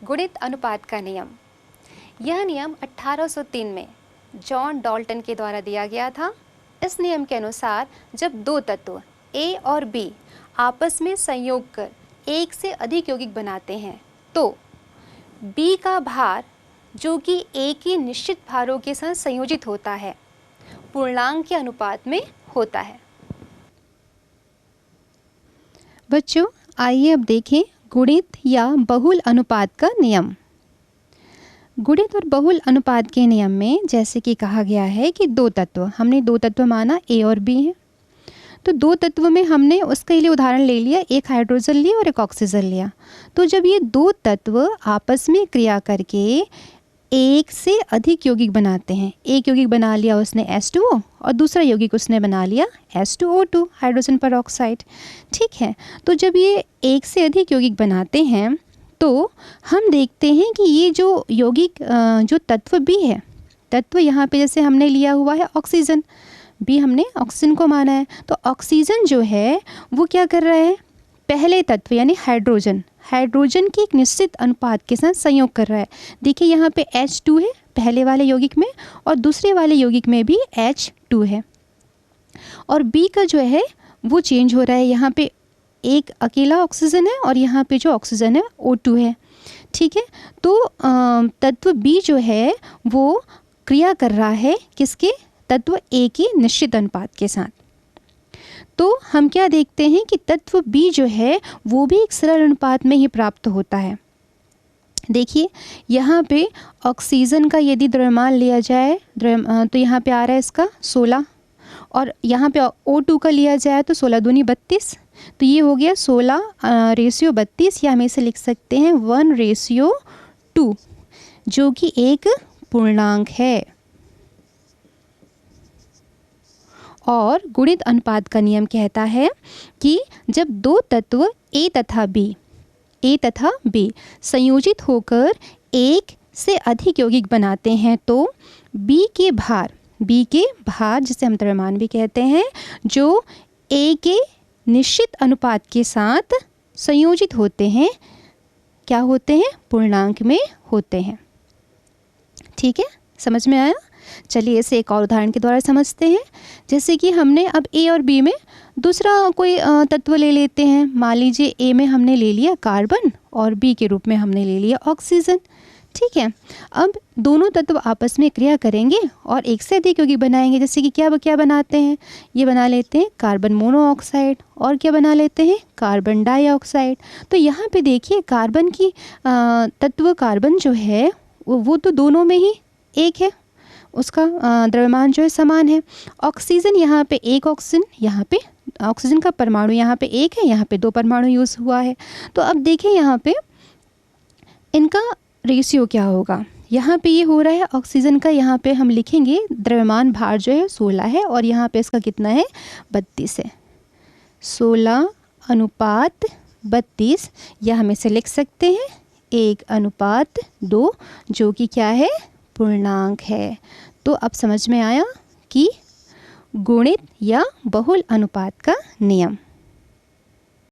गुणित अनुपात का नियम। यह नियम 1803 में जॉन डाल्टन के द्वारा दिया गया था। इस नियम के अनुसार जब दो तत्व A और B आपस में संयोग कर एक से अधिक यौगिक बनाते हैं तो B का भार, जो कि A के निश्चित भारों के साथ संयोजित होता है, पूर्णांक के अनुपात में होता है। बच्चों, आइए अब देखें गुणित या बहुल अनुपात का नियम। गुणित और बहुल अनुपात के नियम में जैसे कि कहा गया है कि हमने दो तत्व माना A और B हैं। तो दो तत्व में हमने उसके लिए उदाहरण ले लिया, एक हाइड्रोजन लिया और एक ऑक्सीजन लिया। तो जब ये दो तत्व आपस में क्रिया करके एक से अधिक यौगिक बनाते हैं, एक यौगिक बना लिया उसने H2O और दूसरा यौगिक उसने बना लिया H2O2 हाइड्रोजन परऑक्साइड। ठीक है, तो जब ये एक से अधिक यौगिक बनाते हैं तो हम देखते हैं कि ये जो यौगिक जो तत्व B है, तत्व यहाँ पे जैसे हमने लिया हुआ है ऑक्सीजन, B हमने ऑक्सीजन को माना है, तो ऑक्सीजन जो है वो क्या कर रहा है, पहले तत्व यानी हाइड्रोजन के एक निश्चित अनुपात के साथ संयोग कर रहा है। देखिए यहाँ पे H2 है पहले वाले यौगिक में और दूसरे वाले यौगिक में भी H2 है और B का जो है वो चेंज हो रहा है। यहाँ पे एक अकेला ऑक्सीजन है और यहाँ पे जो ऑक्सीजन है O2 है। ठीक है, तो तत्व B जो है वो क्रिया कर रहा है किसके, तत्व A के निश्चित अनुपात के साथ। तो हम क्या देखते हैं कि तत्व B जो है वो भी एक सरल अनुपात में ही प्राप्त होता है। देखिए यहाँ पे ऑक्सीजन का यदि द्रव्यमान लिया जाए तो यहाँ पे आ रहा है इसका 16 और यहाँ पे O2 का लिया जाए तो 16 दूनी 32, तो ये हो गया 16:32 या हम इसे लिख सकते हैं 1:2, जो कि एक पूर्णांक है। और गुणित अनुपात का नियम कहता है कि जब दो तत्व A तथा B संयोजित होकर एक से अधिक यौगिक बनाते हैं तो B के भार जिसे हम द्रव्यमान भी कहते हैं, जो A के निश्चित अनुपात के साथ संयोजित होते हैं, क्या होते हैं, पूर्णांक में होते हैं। ठीक है, समझ में आया? चलिए इसे एक और उदाहरण के द्वारा समझते हैं। जैसे कि हमने अब A और B में दूसरा कोई तत्व ले लेते हैं। मान लीजिए A में हमने ले लिया कार्बन और B के रूप में हमने ले लिया ऑक्सीजन। ठीक है, अब दोनों तत्व आपस में क्रिया करेंगे और एक से अधिक यौगिक बनाएंगे। जैसे कि क्या बनाते हैं, ये बना लेते हैं कार्बन मोनोऑक्साइड और क्या बना लेते हैं, कार्बन डाइऑक्साइड। तो यहाँ पे देखिए कार्बन की तत्व कार्बन जो है वो तो दोनों में ही एक है, उसका द्रव्यमान जो है समान है। ऑक्सीजन यहाँ पे एक ऑक्सीजन, यहाँ पे ऑक्सीजन का परमाणु यहाँ पे एक है, यहाँ पे 2 परमाणु यूज़ हुआ है। तो अब देखिए यहाँ पे इनका रेशियो क्या होगा। यहाँ पे ये हो रहा है ऑक्सीजन का, यहाँ पे हम लिखेंगे द्रव्यमान भार जो है 16 है और यहाँ पे इसका कितना है 32 है, 16:32 या हम इसे लिख सकते हैं 1:2, जो कि क्या है, पूर्णांक है। तो अब समझ में आया कि गुणित या बहुल अनुपात का नियम।